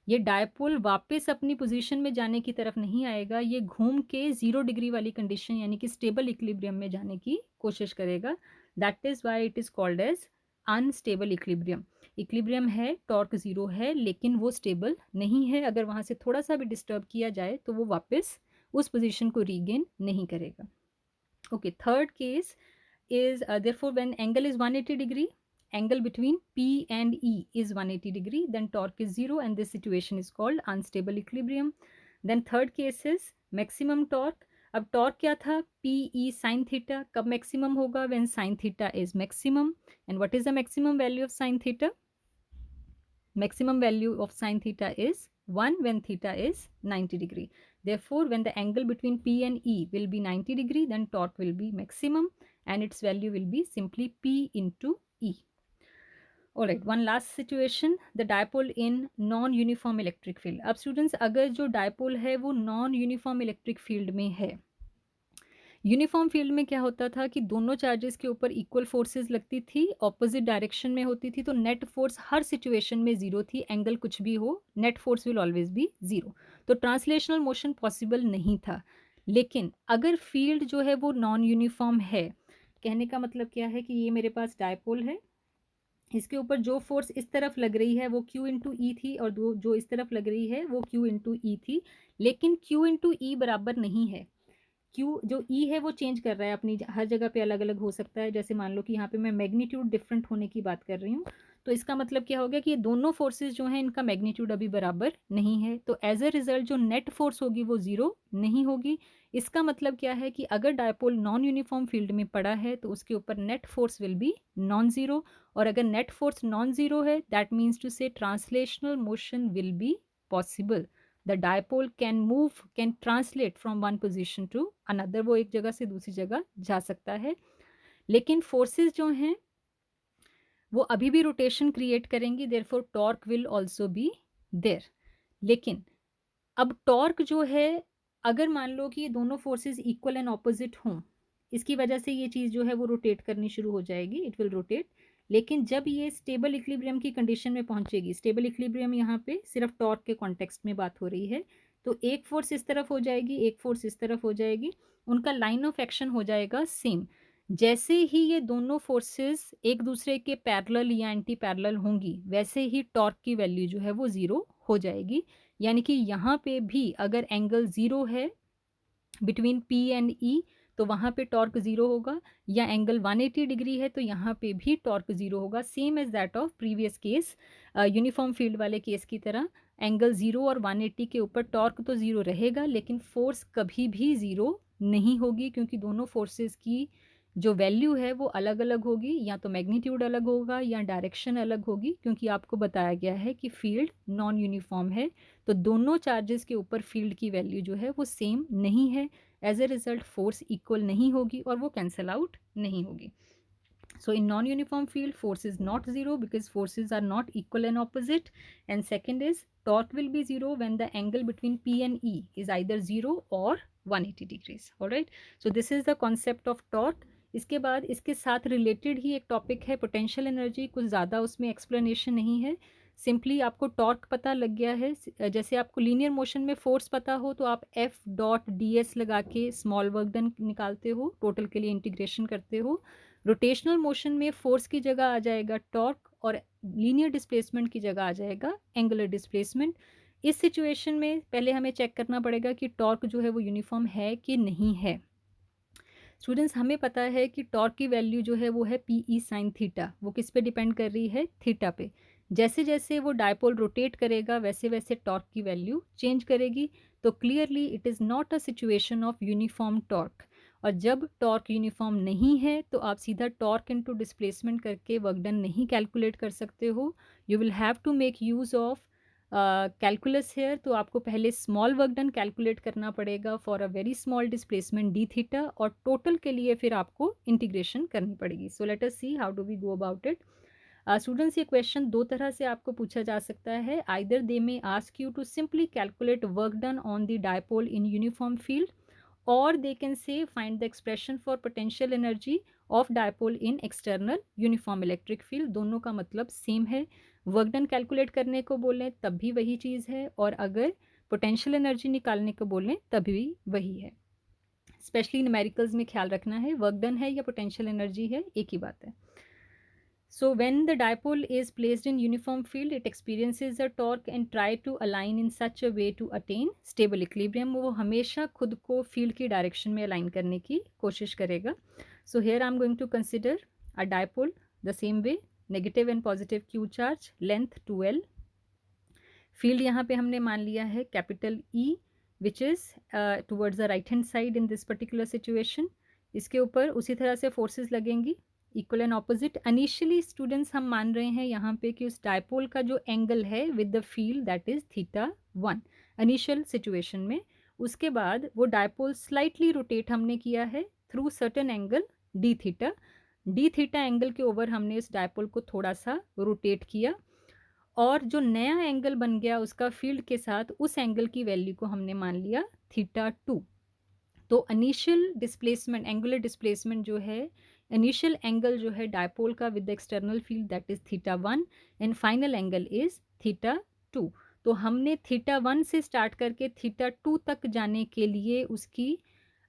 ये डायपोल वापस अपनी पोजीशन में जाने की तरफ नहीं आएगा, ये घूम के 0 डिग्री वाली कंडीशन यानी कि स्टेबल इक्विलिब्रियम में जाने की कोशिश करेगा। That is why it is called as unstable equilibrium. Equilibrium है, टॉर्क 0 है, लेकिन वो स्टेबल नहीं है। अगर वहाँ से थोड़ा सा भी डिस्टर्ब किया जाए तो वो वापस उस पोजीशन को रीगेन नहीं करेगा। Okay, third case is therefore when angle is 180 degree, angle between P and E is 180 degree, then torque is 0 and this situation is called unstable equilibrium. Then third case is maximum torque. अब torque क्या था, P E sine theta, कब maximum होगा, when sine theta is maximum, and what is the maximum value of sine theta, maximum value of sin theta is 1 when theta is 90 degree. Therefore, when the angle between P and E will be 90 degree, then torque will be maximum and its value will be simply P into E. Alright, one last situation, the dipole in non-uniform electric field. अब students अगर जो dipole है वो non-uniform electric field में है, uniform field में क्या होता था कि दोनों चार्जेस के ऊपर इक्वल फोर्सेस लगती थी, ऑपोजिट डायरेक्शन में होती थी, तो नेट फोर्स हर सिचुएशन में जीरो थी, एंगल कुछ भी हो net force will always be zero, तो ट्रांसलेशनल मोशन पॉसिबल नहीं था। लेकिन अगर फील्ड जो है वो नॉन यूनिफॉर्म है, कहने का मतलब क्या है कि ये मेरे पास डायपोल है, इसके ऊपर जो फोर्स इस तरफ लग रही है वो Q इंटू ई थी और जो इस तरफ लग रही है वो Q इंटू ई थी, लेकिन Q इंटू ई बराबर नहीं है। क्यू जो ई है वो चेंज कर रहा है, अपनी हर जगह पे अलग अलग हो सकता है। जैसे मान लो कि यहाँ पे मैं मैग्नीट्यूड डिफरेंट होने की बात कर रही हूँ, तो इसका मतलब क्या हो गया कि ये दोनों फोर्सेस जो हैं इनका मैग्नीट्यूड अभी बराबर नहीं है, तो एज अ रिजल्ट जो नेट फोर्स होगी वो जीरो नहीं होगी। इसका मतलब क्या है कि अगर डायपोल नॉन यूनिफॉर्म फील्ड में पड़ा है तो उसके ऊपर net force will be non zero, और अगर नेट फोर्स नॉन जीरो है that means to say translational motion will be possible. The dipole can move, can translate from one position to another, वो एक जगह से दूसरी जगह जा सकता है। लेकिन फोर्सेस जो हैं वो अभी भी रोटेशन क्रिएट करेंगी, therefore torque will also be there. लेकिन अब टॉर्क जो है, अगर मान लो कि ये दोनों फोर्सेस इक्वल एंड ऑपोजिट हों, इसकी वजह से ये चीज़ जो है वो रोटेट करनी शुरू हो जाएगी, इट विल रोटेट। लेकिन जब ये स्टेबल इक्विलिब्रियम की कंडीशन में पहुंचेगी, स्टेबल इक्विलिब्रियम यहाँ पे सिर्फ टॉर्क के कॉन्टेक्स्ट में बात हो रही है, तो एक फोर्स इस तरफ हो जाएगी, एक फोर्स इस तरफ हो जाएगी, उनका लाइन ऑफ एक्शन हो जाएगा सेम। जैसे ही ये दोनों फोर्सेस एक दूसरे के पैरेलल या एंटी पैरेलल होंगी, वैसे ही टॉर्क की वैल्यू जो है वो ज़ीरो हो जाएगी। यानी कि यहाँ पे भी अगर एंगल ज़ीरो है बिटवीन पी एंड ई तो वहाँ पे टॉर्क ज़ीरो होगा, या एंगल 180 डिग्री है तो यहाँ पे भी टॉर्क ज़ीरो होगा, same as that of previous case, uniform field वाले केस की तरह। एंगल 0 और 180 के ऊपर टॉर्क तो ज़ीरो रहेगा, लेकिन फोर्स कभी भी ज़ीरो नहीं होगी, क्योंकि दोनों फोर्सेस की जो वैल्यू है वो अलग अलग होगी, या तो मैग्नीट्यूड अलग होगा या डायरेक्शन अलग होगी, क्योंकि आपको बताया गया है कि फील्ड नॉन यूनिफॉर्म है, तो दोनों चार्जेस के ऊपर फील्ड की वैल्यू जो है वो सेम नहीं है। As a result force equal नहीं होगी और वो कैंसल आउट नहीं होगी। So in non-uniform field, force is not zero because forces are not equal and opposite. And second is torque will be zero when the angle between P and E is either 0 or 180 degrees. Alright. So this is the concept of torque. इसके बाद इसके साथ related ही एक topic है potential energy, कुछ ज़्यादा उसमें explanation नहीं है, सिंपली आपको टॉर्क पता लग गया है। जैसे आपको लीनियर मोशन में फोर्स पता हो तो आप एफ डॉट डी एस लगा के स्मॉल वर्क डन निकालते हो, टोटल के लिए इंटीग्रेशन करते हो। रोटेशनल मोशन में फोर्स की जगह आ जाएगा टॉर्क, और लीनियर डिस्प्लेसमेंट की जगह आ जाएगा एंगुलर डिस्प्लेसमेंट। इस सिचुएशन में पहले हमें चेक करना पड़ेगा कि टॉर्क जो है वो यूनिफॉर्म है कि नहीं है। स्टूडेंट्स, हमें पता है कि टॉर्क की वैल्यू जो है वो है पी ई साइन थीटा। वो किस पे डिपेंड कर रही है? थीटा पे। जैसे जैसे वो डायपोल रोटेट करेगा वैसे वैसे टॉर्क की वैल्यू चेंज करेगी। तो clearly it is not a situation of uniform torque. और जब टॉर्क यूनिफॉर्म नहीं है तो आप सीधा टॉर्क इनटू डिस्प्लेसमेंट करके वर्क डन नहीं कैलकुलेट कर सकते हो। You will have to make use of calculus here. तो आपको पहले स्मॉल वर्क डन कैलकुलेट करना पड़ेगा for a very small displacement d theta, और टोटल के लिए फिर आपको इंटीग्रेशन करनी पड़ेगी। So let us C how do we go about it. Students, ये क्वेश्चन दो तरह से आपको पूछा जा सकता है। Either they may ask you to simply calculate work done on the dipole in uniform field, or they can say find the expression for potential energy of dipole in external uniform electric field। दोनों का मतलब same है। Work done calculate करने को बोलें तब भी वही चीज़ है, और अगर पोटेंशियल एनर्जी निकालने को बोलें तब भी वही है। स्पेशली न्यूमेरिकल्स में ख्याल रखना है, वर्क डन है या पोटेंशियल एनर्जी है, एक ही बात है। So when the dipole is placed in uniform field, it experiences a torque and try to align in such a way to attain stable equilibrium। वो हमेशा खुद को फील्ड की डायरेक्शन में अलाइन करने की कोशिश करेगा। So here I am going to consider a dipole the same way, negative and positive q charge, length 2l। Field यहाँ पे हमने मान लिया है capital E, which is towards the right hand side in this particular situation। इसके ऊपर उसी तरह से फोर्सेस लगेंगी equal and opposite. Initially students हम मान रहे हैं यहाँ पे कि उस डायपोल का जो एंगल है with the field that is θ1 initial situation में। उसके बाद वो डायपोल स्लाइटली रोटेट हमने किया है through certain angle D theta angle के ओवर हमने इस डायपोल को थोड़ा सा रोटेट किया, और जो नया एंगल बन गया उसका फील्ड के साथ, उस एंगल की वैल्यू को हमने मान लिया θ2। तो इनिशियल डिस्प्लेसमेंट, एंगुलर डिस्प्लेसमेंट जो है, इनिशियल एंगल जो है डायपोल का with the external field that is θ1 and final angle is θ2। तो हमने θ1 से स्टार्ट करके θ2 तक जाने के लिए उसकी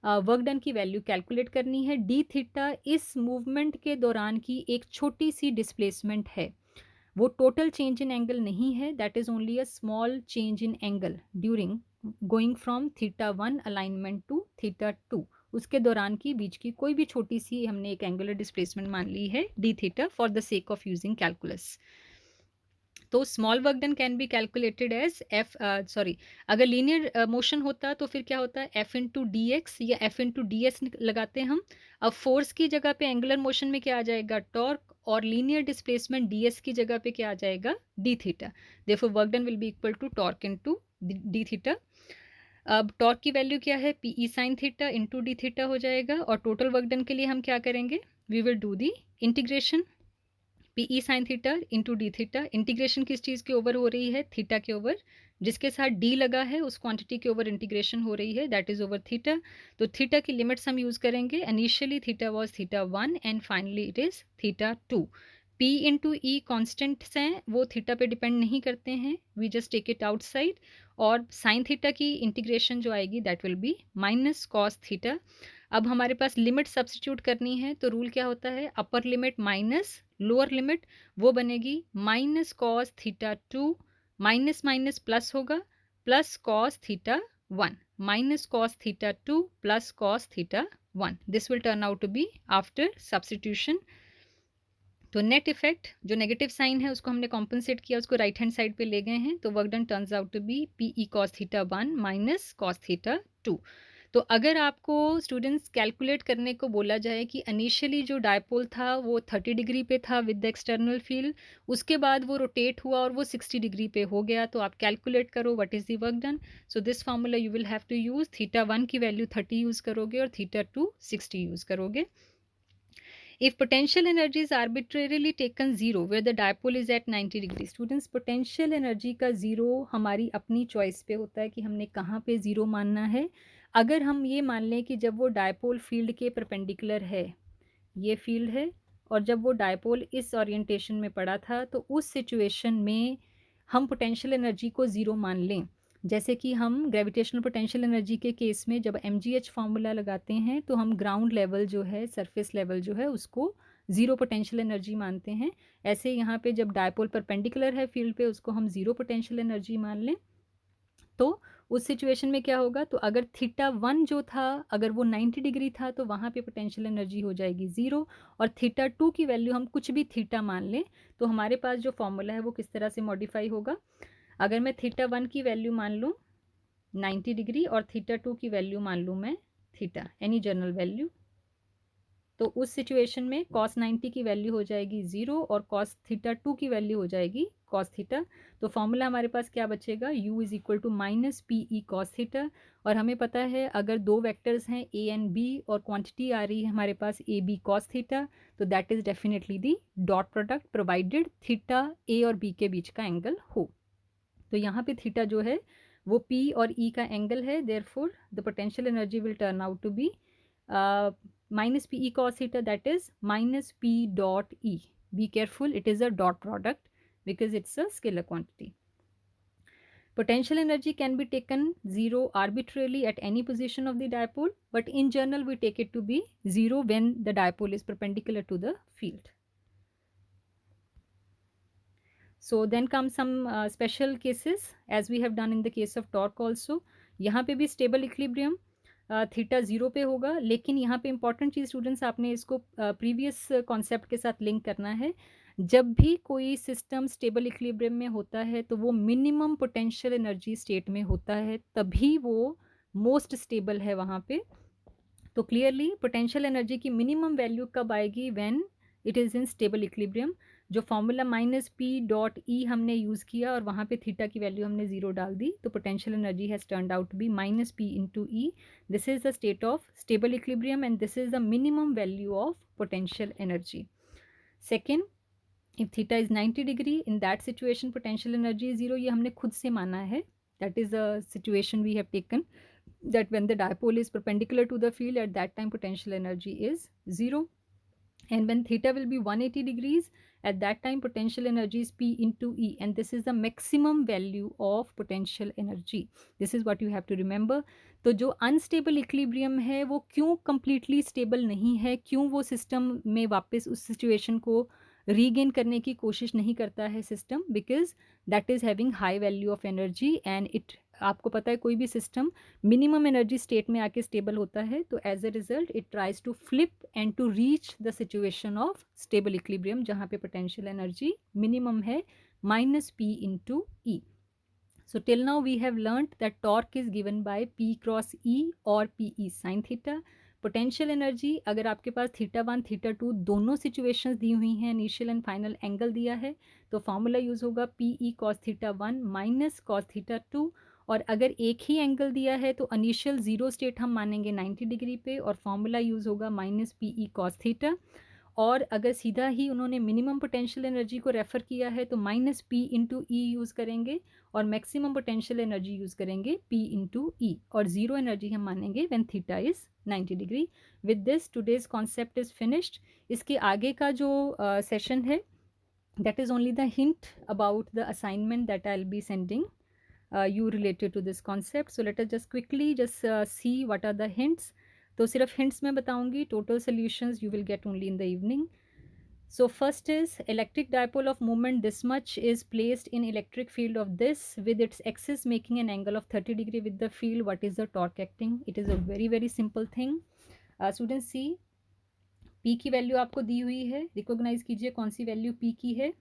वर्क डन की वैल्यू कैलकुलेट करनी है। डी थीटा इस मूवमेंट के दौरान की एक छोटी सी डिस्प्लेसमेंट है, वो टोटल चेंज इन एंगल नहीं है, that is only a small change in angle during going from θ1 alignment to θ2। उसके दौरान की बीच की कोई भी छोटी सी हमने एक एंगुलर डिस्प्लेसमेंट मान ली है D theta for the sake of using calculus. तो small work done can be calculated as F, sorry, अगर लीनियर मोशन होता तो फिर क्या होता है, एफ इंटू डी एक्स या एफ इंटू डी एस लगाते हैं हम। अब फोर्स की जगह पे एंगुलर मोशन में क्या आ जाएगा, टॉर्क, और लीनियर डिस्प्लेसमेंट डी एस की जगह पे क्या आ जाएगा, d theta. Therefore work done will be equal to torque into d theta. अब टॉर्क की वैल्यू क्या है, P E sine theta into d theta हो जाएगा, और टोटल वर्क डन के लिए हम क्या करेंगे, we will do the integration P E sine theta into d theta. Integration किस चीज़ के ओवर हो रही है, थीटा के ओवर, जिसके साथ डी लगा है उस क्वांटिटी के ओवर इंटीग्रेशन हो रही है, दैट इज ओवर थीटा। तो थीटा की लिमिट्स हम यूज़ करेंगे, initially theta was θ1 and finally it is θ2। P into E constants हैं, वो थीटा पे डिपेंड नहीं करते हैं, we just take it outside. और साइन थीटा की इंटीग्रेशन जो आएगी that will be minus cos theta. अब हमारे पास लिमिट सब्स्टिट्यूट करनी है, तो रूल क्या होता है, upper limit minus lower limit, वो बनेगी minus cos θ2, minus minus plus होगा, plus cos θ1, minus cos θ2 plus cos θ1। This will turn out to be after substitution. तो नेट इफेक्ट जो नेगेटिव साइन है उसको हमने कॉम्पनसेट किया, उसको राइट हैंड साइड पे ले गए हैं, तो work done turns out to be P E cos θ1 minus cos θ2। तो अगर आपको स्टूडेंट्स कैलकुलेट करने को बोला जाए कि इनिशियली जो डायपोल था वो 30 डिग्री पे था विद द एक्सटर्नल फील्ड, उसके बाद वो रोटेट हुआ और वो 60 डिग्री पे हो गया, तो आप कैलकुलेट करो what is the work done. So this formula you will have to use, θ1 की वैल्यू 30 यूज़ करोगे और θ2 60 यूज़ करोगे। If potential energy is arbitrarily taken zero where the dipole is at 90 degree, students potential energy का zero हमारी अपनी choice पे होता है कि हमने कहाँ पे zero मानना है। अगर हम ये मान लें कि जब वो डायपोल फील्ड के परपेंडिकुलर है, ये फील्ड है, और जब वो डायपोल इस ओरिएंटेशन में पड़ा था, तो उस सिचुएशन में हम पोटेंशियल एनर्जी को ज़ीरो मान लें। जैसे कि हम ग्रेविटेशनल पोटेंशियल एनर्जी के केस में जब mgh फार्मूला लगाते हैं तो हम ग्राउंड लेवल जो है, सरफेस लेवल जो है, उसको ज़ीरो पोटेंशियल एनर्जी मानते हैं। ऐसे यहाँ पे जब डायपोल परपेंडिकुलर है फील्ड पे, उसको हम ज़ीरो पोटेंशियल एनर्जी मान लें। तो उस सिचुएशन में क्या होगा, तो अगर थीटा 1 जो था, अगर वो 90 डिग्री था तो वहाँ पे पोटेंशियल एनर्जी हो जाएगी 0, और थीटा 2 की वैल्यू हम कुछ भी थीटा मान लें तो हमारे पास जो फॉर्मूला है वो किस तरह से मॉडिफाई होगा। अगर मैं थीटा 1 की वैल्यू मान लूँ 90 डिग्री और थीटा 2 की वैल्यू मान लूँ मैं थीटा, एनी जनरल वैल्यू, तो उस सिचुएशन में cos 90 की वैल्यू हो जाएगी 0 और cos थीटा 2 की वैल्यू हो जाएगी cos थीटा। तो फॉर्मूला हमारे पास क्या बचेगा, u is equal to minus P E cos theta. और हमें पता है अगर दो वेक्टर्स हैं a एंड b और क्वांटिटी आ रही है हमारे पास ए बी कॉस थीटा, तो that is definitely the dot product provided theta a और b के बीच का एंगल हो। तो यहाँ पे थीटा जो है वो p और e का एंगल है, therefore the potential energy will turn out to be minus P e cos theta, that is minus P dot E. Be careful, it is a dot product because it's a scalar quantity. Potential energy can be taken 0 arbitrarily at any position of the dipole, but in general we take it to be 0 when the dipole is perpendicular to the field. So then come some special cases as we have done in the case of torque also. यहाँ पे भी stable equilibrium theta 0 पे होगा, लेकिन यहाँ पे important चीज़ students आपने इसको प्रीवियस कॉन्सेप्ट के साथ लिंक करना है। जब भी कोई सिस्टम स्टेबल इक्विलिब्रियम में होता है तो वो मिनिमम पोटेंशियल एनर्जी स्टेट में होता है, तभी वो मोस्ट स्टेबल है वहाँ पे। तो क्लियरली पोटेंशियल एनर्जी की मिनिमम वैल्यू कब आएगी, when it is in stable equilibrium. जो formula minus P dot E हमने यूज़ किया और वहाँ पे थीटा की वैल्यू हमने 0 डाल दी, तो potential energy has turned out to be minus P into E. This is the state of stable equilibrium and this is the minimum value of potential energy. Second, if theta is 90 degree, in that situation potential energy is 0। ये हमने खुद से माना है, that is the situation we have taken, that when the dipole is perpendicular to the field, at that time potential energy is 0. And when theta will be 180 degrees, at that time potential energy is P into E, and this is the maximum value of potential energy. This is what you have to remember. तो जो unstable equilibrium है वो क्यों completely stable नहीं है, क्यों वो system में वापस उस situation को रीगेन करने की कोशिश नहीं करता है system, because that is having high value of energy and it, आपको पता है कोई भी सिस्टम मिनिमम एनर्जी स्टेट में आके स्टेबल होता है, तो as a result it tries to flip and to reach the situation of stable equilibrium जहाँ पे पोटेंशियल एनर्जी मिनिमम है minus P into E. So till now we have learnt that torque is given by P cross E और PE sin theta. Potential energy अगर आपके पास theta 1 theta 2 दोनों situations दी हुई हैं, initial and final angle दिया है, तो फॉर्मूला यूज़ होगा P E cos theta 1 minus cos theta 2। और अगर एक ही एंगल दिया है तो इनिशियल जीरो स्टेट हम मानेंगे 90 डिग्री पे और फॉर्मूला यूज़ होगा minus P E cos theta. और अगर सीधा ही उन्होंने मिनिमम पोटेंशियल एनर्जी को रेफ़र किया है तो माइनस पी इंटू ई यूज़ करेंगे और मैक्सिमम पोटेंशियल एनर्जी यूज़ करेंगे पी इंटू ई, और ज़ीरो एनर्जी हम मानेंगे when theta is 90 degree. With this today's concept is finished. इसके आगे का जो सेशन है that is only the hint about the assignment that I'll be sending you related to this concept. So let us just quickly just see what are the hints. तो सिर्फ hints मैं बताऊंगी, total solutions you will get only in the evening. So first is electric dipole of moment this much is placed in electric field of this with its axis making an angle of 30 degree with the field. What is the torque acting? It is a very simple thing. Students see, P की value आपको दी हुई है, recognise कीजिए कौन सी value P की है.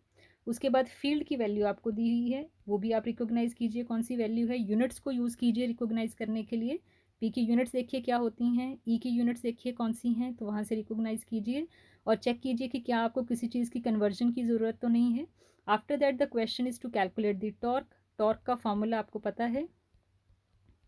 उसके बाद फील्ड की वैल्यू आपको दी हुई है, वो भी आप रिकॉग्नाइज कीजिए कौन सी वैल्यू है. यूनिट्स को यूज़ कीजिए रिकॉग्नाइज करने के लिए. P की यूनिट्स देखिए क्या होती हैं, E की यूनिट्स देखिए कौन सी हैं, तो वहाँ से रिकॉग्नाइज कीजिए और चेक कीजिए कि क्या आपको किसी चीज़ की कन्वर्जन की ज़रूरत तो नहीं है. After that the question is to calculate the torque. Torque का फॉर्मूला आपको पता है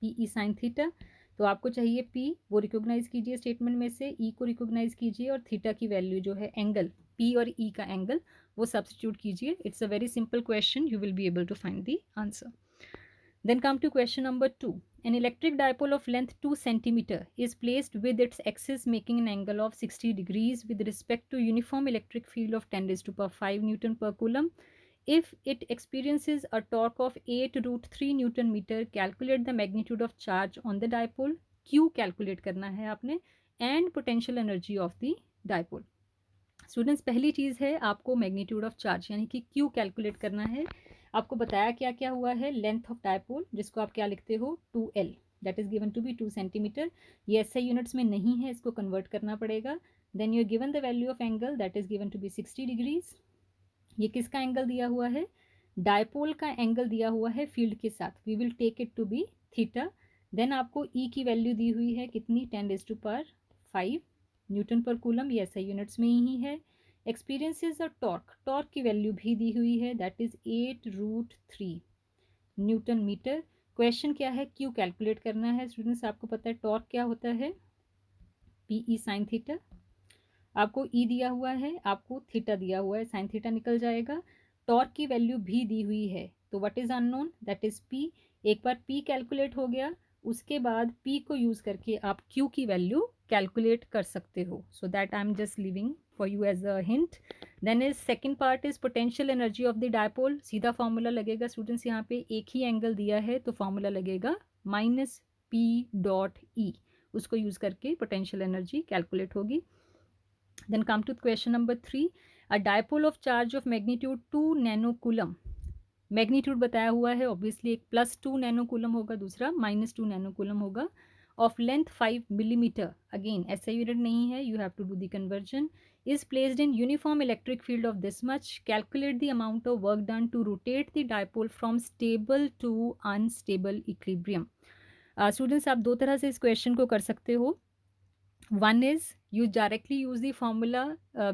पी ई साइन थीटा. तो आपको चाहिए P, वो रिकॉग्नाइज कीजिए स्टेटमेंट में से, E को रिकॉग्नाइज कीजिए और थीटा की वैल्यू जो है एंगल P और E का एंगल वो सब्स्टिट्यूट कीजिए. It's a very simple question, you will be able to find the answer. Then come to question number 2. An electric dipole of length 2 cm is placed with its axis making an angle of 60 degrees with respect to uniform electric field of 10 raised to power 5 Newton per coulomb. If it experiences a torque of 8 root 3 Newton meter, calculate the magnitude of charge on the dipole. Q calculate करना है आपने and potential energy of the dipole. Students, पहली चीज़ है आपको magnitude of charge यानी कि Q calculate करना है। आपको बताया क्या क्या हुआ है, लेंथ ऑफ डायपोल जिसको आप क्या लिखते हो 2L, that is given to be 2 centimetre. ये एसआई यूनिट्स में नहीं है, इसको कन्वर्ट करना पड़ेगा। Then you given the value of angle that is given to be 60 degrees. ये किसका एंगल दिया हुआ है, डायपोल का एंगल दिया हुआ है फील्ड के साथ, we will take it to be theta. Then आपको ई की वैल्यू दी हुई है कितनी, 10⁵ न्यूटन पर कूलम, ये एसआई यूनिट्स में ही है। एक्सपीरियंसेस और टॉर्क, टॉर्क की वैल्यू भी दी हुई है that is 8√3 newton metre. Question क्या है, क्यू कैलकुलेट करना है। स्टूडेंट्स आपको पता है टॉर्क क्या होता है, पीई साइन थीटा। आपको ई दिया हुआ है, आपको थीटा दिया हुआ है, साइन थीटा निकल जाएगा। टॉर्क की वैल्यू भी दी हुई है, तो what is unknown, that is P. एक बार पी कैलकुलेट हो गया, उसके बाद पी को यूज करके आप क्यू की वैल्यू कैलकुलेट कर सकते हो। So that I am just leaving for you as a hint. Then is second part is potential energy of the dipole. सीधा फॉर्मूला लगेगा स्टूडेंट्स, यहाँ पे एक ही एंगल दिया है तो फॉर्मूला लगेगा -P.E, उसको यूज करके पोटेंशियल एनर्जी कैलकुलेट होगी। Then come to question number 3. A dipole of charge of magnitude 2 nanocoulomb. Magnitude बताया हुआ है, ऑब्वियसली एक +2 नैनोकूलम होगा, दूसरा -2 नैनोकूलम होगा, ऑफ लेंथ 5 मिलीमीटर, अगेन ऐसा यूनिट नहीं है, you have to do the conversion, is placed in uniform electric field of this much, calculate the amount of work done to rotate the dipole from stable to unstable equilibrium. Students आप दो तरह से इस question को कर सकते हो। One is you directly use the formula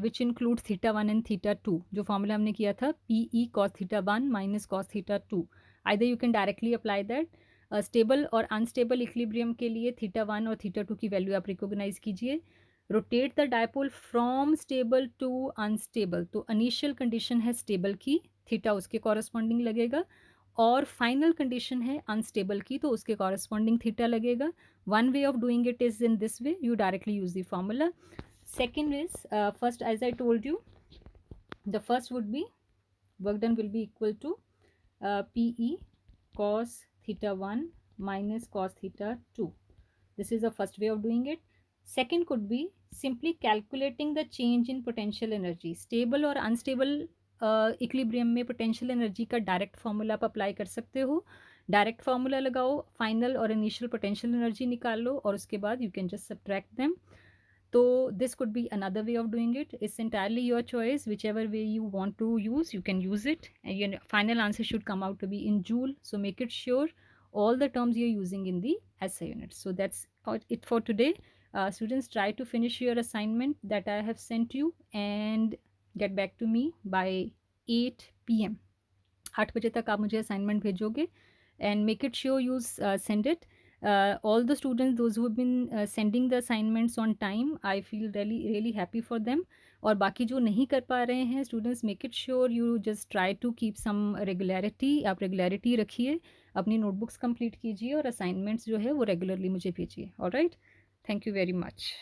which include θ1 and θ2, जो फॉर्मूला हमने किया था PE cos θ1 minus cos θ2, either you can directly apply that. Stable और अनस्टेबल इक्विलिब्रियम के लिए θ1 और θ2 की वैल्यू आप रिकॉग्नाइज कीजिए। Rotate the dipole from stable to unstable, तो इनिशियल कंडीशन है स्टेबल की, थीटा उसके कॉरस्पॉन्डिंग लगेगा, और फाइनल कंडीशन है अनस्टेबल की, तो उसके कॉरस्पॉन्डिंग थीटा लगेगा। One way of doing it is in this way, you directly use the formula. Second is, first as I told you, the first would be work done will be equal to PE cos θ1 minus cos θ2. This is the first way of doing it. Second could be simply calculating the change in potential energy. Stable और unstable equilibrium में potential energy का direct formula आप apply कर सकते हो। Direct formula लगाओ, final और initial potential energy निकाल लो, और उसके बाद you can just subtract them. तो this could be another way of doing it, it's entirely your choice, whichever way you want to use you can use it, and your final answer should come out to be in joule, so make it sure all the terms you're using in the SI unit. So that's it for today. Students, try to finish your assignment that I have sent you and get back to me by 8 p.m. 8 बजे तक आप मुझे assignment भेजोगे, and make it sure you send it. All the students, those who have been sending the assignments on time, I feel really happy for them. और बाकी जो नहीं कर पा रहे हैं students, make it sure you just try to keep some regularity, आप regularity रखिए, अपनी नोटबुक्स कंप्लीट कीजिए और असाइनमेंट्स जो है वो रेगुलरली मुझे भेजिए। Alright, thank you very much.